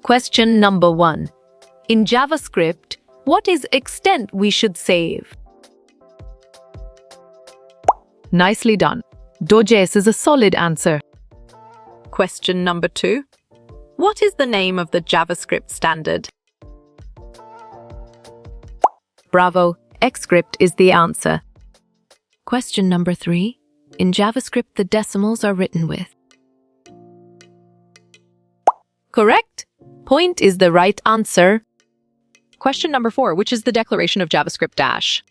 Question number 1. In JavaScript, what is extent we should save? Nicely done. Doges is a solid answer. Question number 2. What is the name of the JavaScript standard? Bravo, Xscript is the answer. Question number 3. In JavaScript, the decimals are written with. Correct. Point is the right answer. Question number 4. Which is the declaration of JavaScript dash?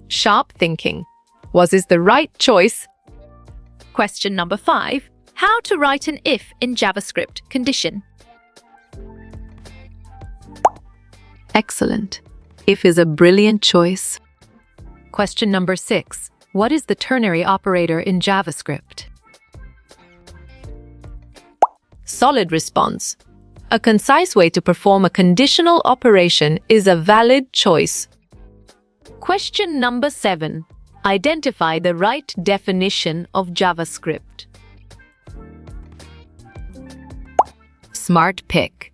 Sharp thinking. Was is the right choice. Question number 5. How to write an if in JavaScript condition? Excellent. If is a brilliant choice. Question number 6. What is the ternary operator in JavaScript? Solid response. A concise way to perform a conditional operation is a valid choice. Question number 7. Identify the right definition of JavaScript. Smart pick.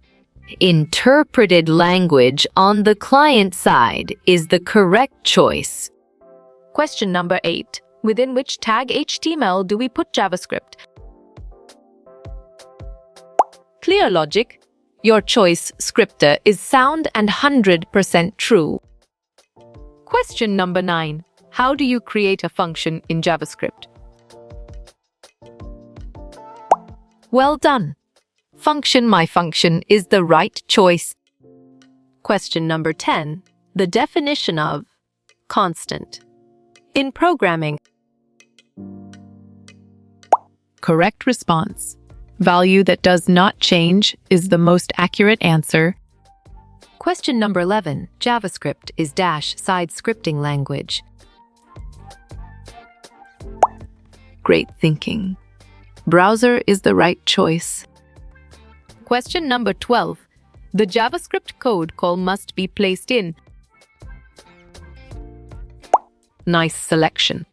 Interpreted language on the client side is the correct choice. Question number 8. Within which tag HTML do we put JavaScript? Clear logic. Your choice, scripter, is sound and 100% true. Question number 9. How do you create a function in JavaScript? Well done. Function my function is the right choice. Question number 10. The definition of constant in programming. Correct response. Value that does not change is the most accurate answer. Question number 11. JavaScript is side scripting language. Great thinking. Browser is the right choice. Question number 12. The JavaScript code call must be placed in. Nice selection.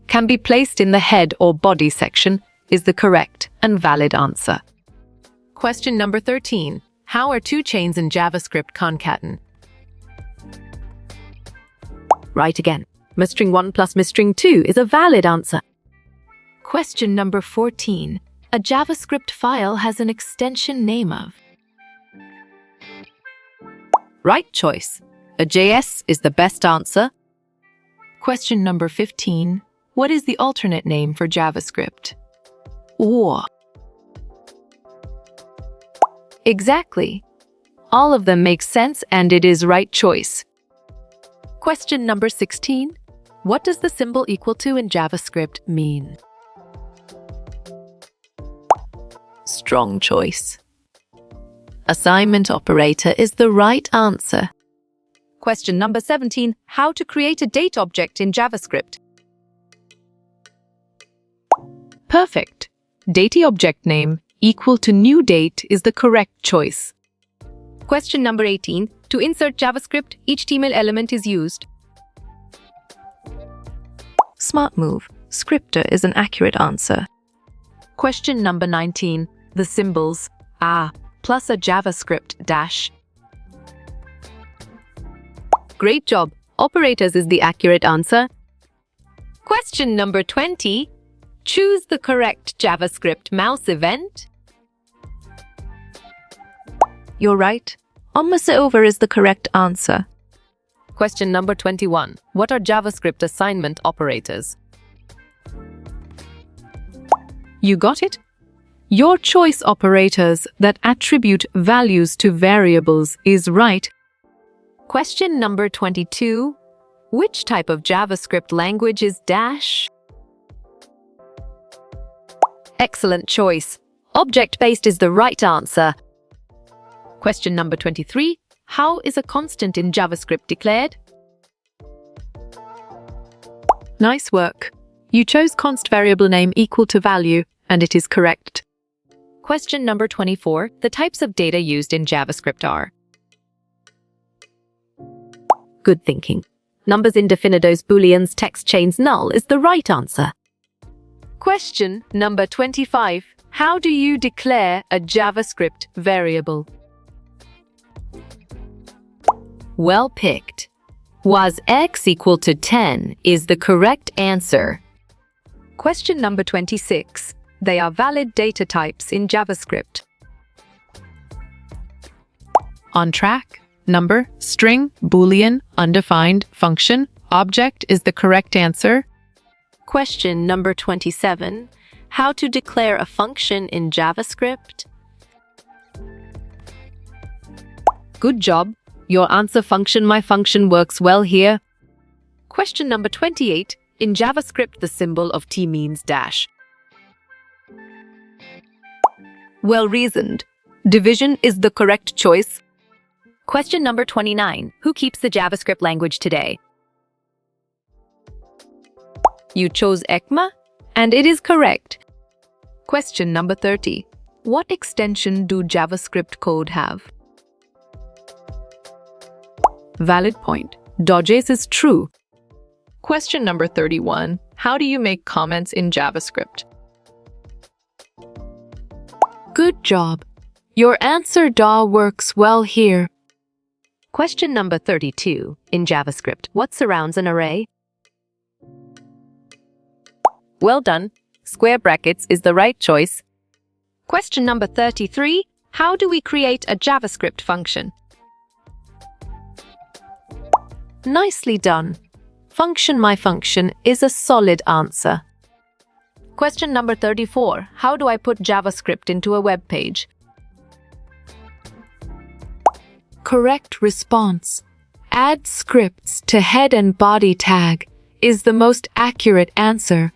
Can be placed in the head or body section is the correct and valid answer. Question number 13. How are two chains in JavaScript concaten? Right again. Mstring1 plus mstring2 is a valid answer. Question number 14. A JavaScript file has an extension name of. Right choice. A JS is the best answer. Question number 15. What is the alternate name for JavaScript? Or. Exactly. All of them make sense and it is right choice. Question number 16. What does the symbol equal to in JavaScript mean? Strong choice. Assignment operator is the right answer. Question number 17. How to create a date object in JavaScript? Perfect. Date object name equal to new date is the correct choice. Question number 18. To insert JavaScript, HTML element is used. Smart move. Scripter is an accurate answer. Question number 19. The symbols are plus a JavaScript dash. Great job. Operators is the accurate answer. Question number 20. Choose the correct JavaScript mouse event. You're right. Almost over is the correct answer. Question number 21. What are JavaScript assignment operators? You got it? Your choice operators that attribute values to variables is right. Question number 22. Which type of JavaScript language is dash? Excellent choice. Object-based is the right answer. Question number 23. How is a constant in JavaScript declared? Nice work. You chose const variable name equal to value, and it is correct. Question number 24. The types of data used in JavaScript are. Good thinking. Numbers indefinidos, booleans, text chains, null is the right answer. Question number 25. How do you declare a JavaScript variable? Well picked. Was x equal to 10 is the correct answer. Question number 26. They are valid data types in JavaScript. On track, number, string, boolean, undefined, function, object is the correct answer. Question number 27. How to declare a function in JavaScript? Good job. Your answer function, my function works well here. Question number 28. In JavaScript, the symbol of T means dash. Well reasoned. Division is the correct choice. Question number 29. Who keeps the JavaScript language today? You chose ECMA, and it is correct. Question number 30. What extension do JavaScript code have? Valid point. Dodges is true. Question number 31. How do you make comments in JavaScript? Good job. Your answer DAW works well here. Question number 32. In JavaScript, what surrounds an array? Well done. Square brackets is the right choice. Question number 33. How do we create a JavaScript function? Nicely done. Function my function is a solid answer. Question number 34. How do I put JavaScript into a web page? Correct response. Add scripts to head and body tag is the most accurate answer.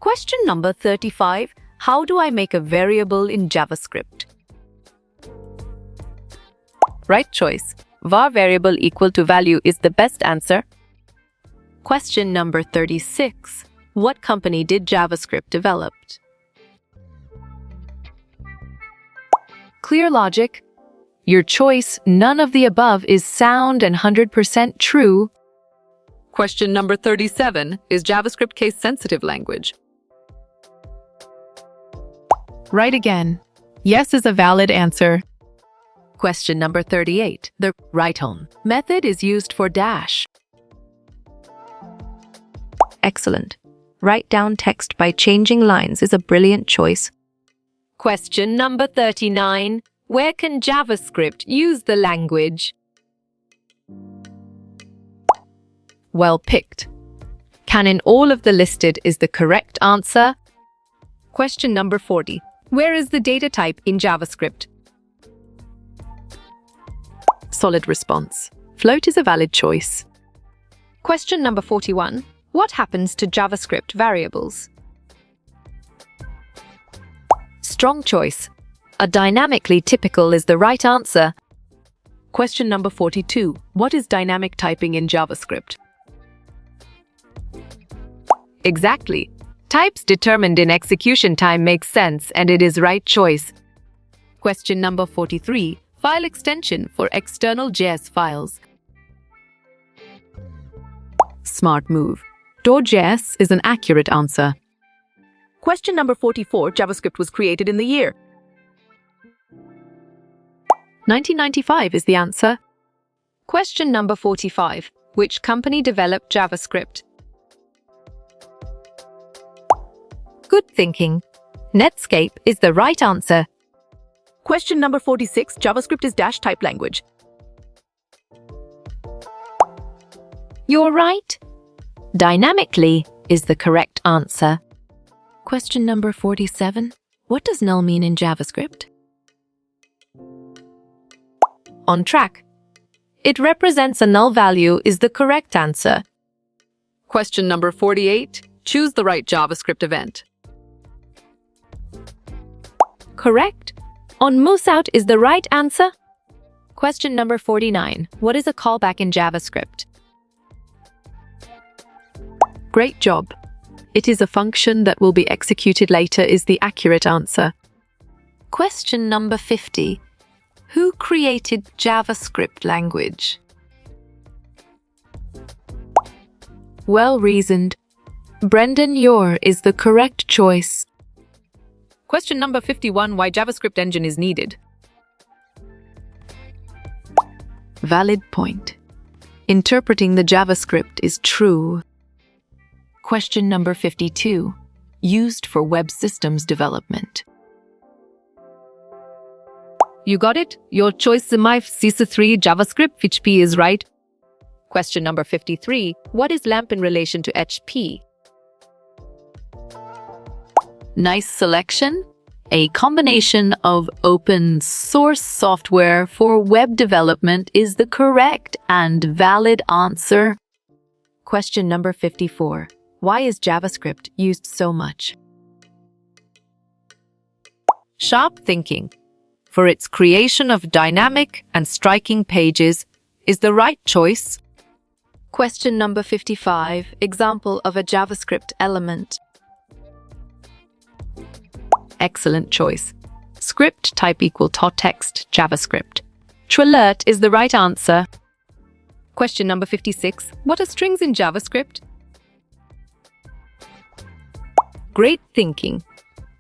Question number 35. How do I make a variable in JavaScript? Right choice. Var variable equal to value is the best answer. Question number 36. What company did JavaScript develop? Clear logic. Your choice, none of the above, is sound and 100% true. Question number 37. Is JavaScript case-sensitive language? Right again. Yes is a valid answer. Question number 38. The write-on method is used for dash. Excellent. Write down text by changing lines is a brilliant choice. Question number 39. Where can JavaScript use the language? Well picked. Can in all of the listed is the correct answer. Question number 40. Where is the data type in JavaScript? Solid response. Float is a valid choice. Question number 41. What happens to JavaScript variables? Strong choice. A dynamically typical is the right answer. Question number 42. What is dynamic typing in JavaScript? Exactly. Types determined in execution time makes sense, and it is right choice. Question number 43. File extension for external JS files. Smart move. .js is an accurate answer. Question number 44. JavaScript was created in the year. 1995 is the answer. Question number 45. Which company developed JavaScript? Good thinking. Netscape is the right answer. Question number 46. JavaScript is dash type language. You're right. Dynamically is the correct answer. Question number 47. What does null mean in JavaScript? On track. It represents a null value is the correct answer. Question number 48. Choose the right JavaScript event. Correct. On mooseout is the right answer. Question number 49. What is a callback in JavaScript? Great job. It is a function that will be executed later is the accurate answer. Question number 50. Who created JavaScript language? Well reasoned. Brendan Yor is the correct choice. Question number 51, why JavaScript engine is needed? Valid point. Interpreting the JavaScript is true. Question number 52, used for web systems development. You got it? Your choice in my CC3 JavaScript, HP is right. Question number 53, what is LAMP in relation to HP? Nice selection. A combination of open source software for web development is the correct and valid answer. Question number 54, why is JavaScript used so much? Sharp thinking, for its creation of dynamic and striking pages, is the right choice. Question number 55, example of a JavaScript element. Excellent choice. Script type equal .text JavaScript. Tralert is the right answer. Question number 56. What are strings in JavaScript? Great thinking.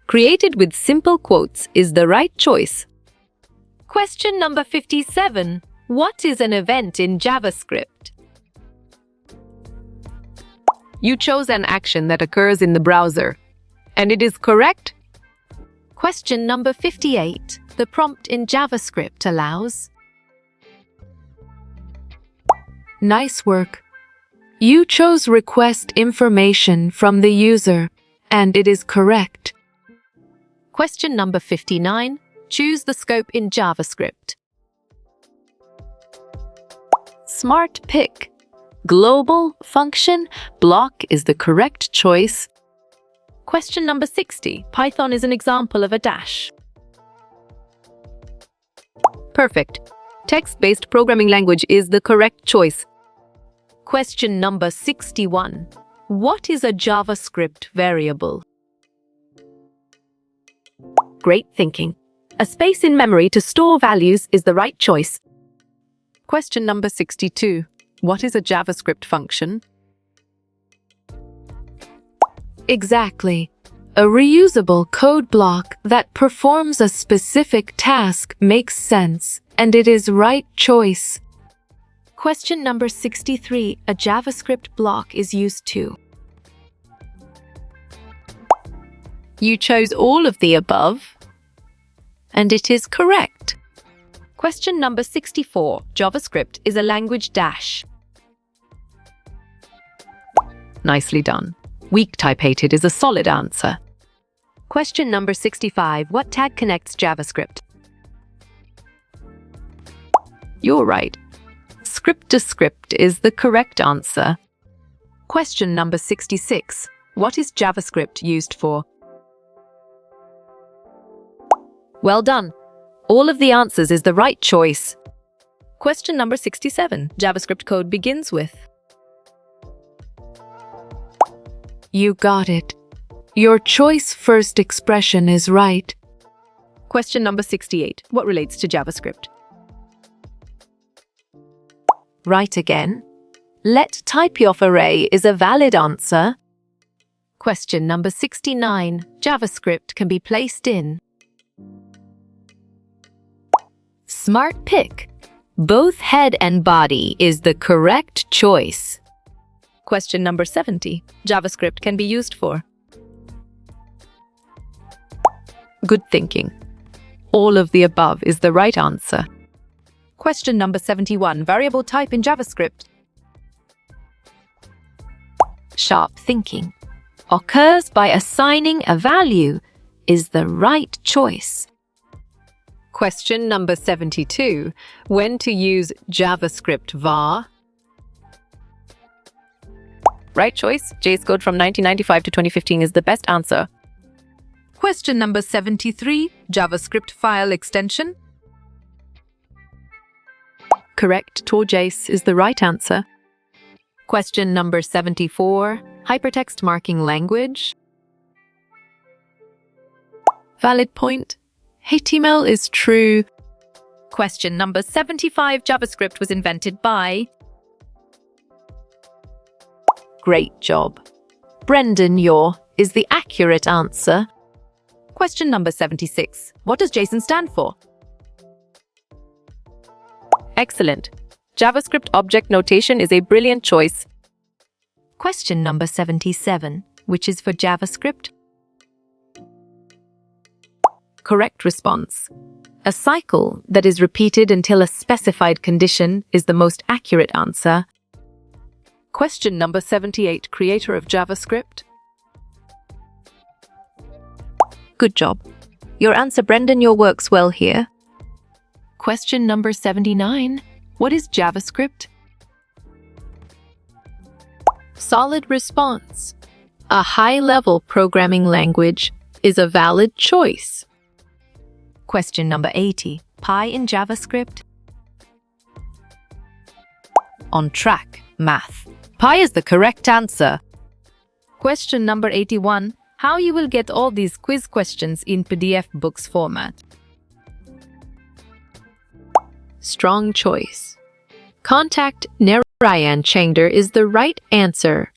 Created with simple quotes is the right choice. Question number 57. What is an event in JavaScript? You chose an action that occurs in the browser, and it is correct. Question number 58. The prompt in JavaScript allows. Nice work. You chose request information from the user, and it is correct. Question number 59. Choose the scope in JavaScript. Smart pick. Global function block is the correct choice. Question number 60. Python is an example of a dash. Perfect. Text-based programming language is the correct choice. Question number 61. What is a JavaScript variable? Great thinking. A space in memory to store values is the right choice. Question number 62. What is a JavaScript function? Exactly. A reusable code block that performs a specific task makes sense, and it is right choice. Question number 63. A JavaScript block is used to. You chose all of the above, and it is correct. Question number 64. JavaScript is a language dash. Nicely done. Weak type-hated is a solid answer. Question number 65. What tag connects JavaScript? You're right. Script to script is the correct answer. Question number 66. What is JavaScript used for? Well done. All of the answers is the right choice. Question number 67. JavaScript code begins with. You got it. Your choice first expression is right. Question number 68. What relates to JavaScript? Right again. Let typeof array is a valid answer. Question number 69. JavaScript can be placed in. Smart pick. Both head and body is the correct choice. Question number 70. JavaScript can be used for. Good thinking. All of the above is the right answer. Question number 71. Variable type in JavaScript. Sharp thinking. Occurs by assigning a value is the right choice. Question number 72. When to use JavaScript var? Right choice. JS code from 1995 to 2015 is the best answer. Question number 73. JavaScript file extension. Correct. TorJS is the right answer. Question number 74. Hypertext marking language. Valid point. HTML is true. Question number 75. JavaScript was invented by. Great job. Brendan Yor is the accurate answer. Question number 76. What does JSON stand for? Excellent. JavaScript object notation is a brilliant choice. Question number 77, which is for JavaScript. Correct response. A cycle that is repeated until a specified condition is the most accurate answer. Question number 78. Creator of JavaScript. Good job. Your answer, Brendan, your work's well here. Question number 79. What is JavaScript? Solid response. A high-level programming language is a valid choice. Question number 80. Pi in JavaScript. On track. Math. Pi is the correct answer. Question number 81. How you will get all these quiz questions in PDF books format? Strong choice. Contact Narayan Changder is the right answer.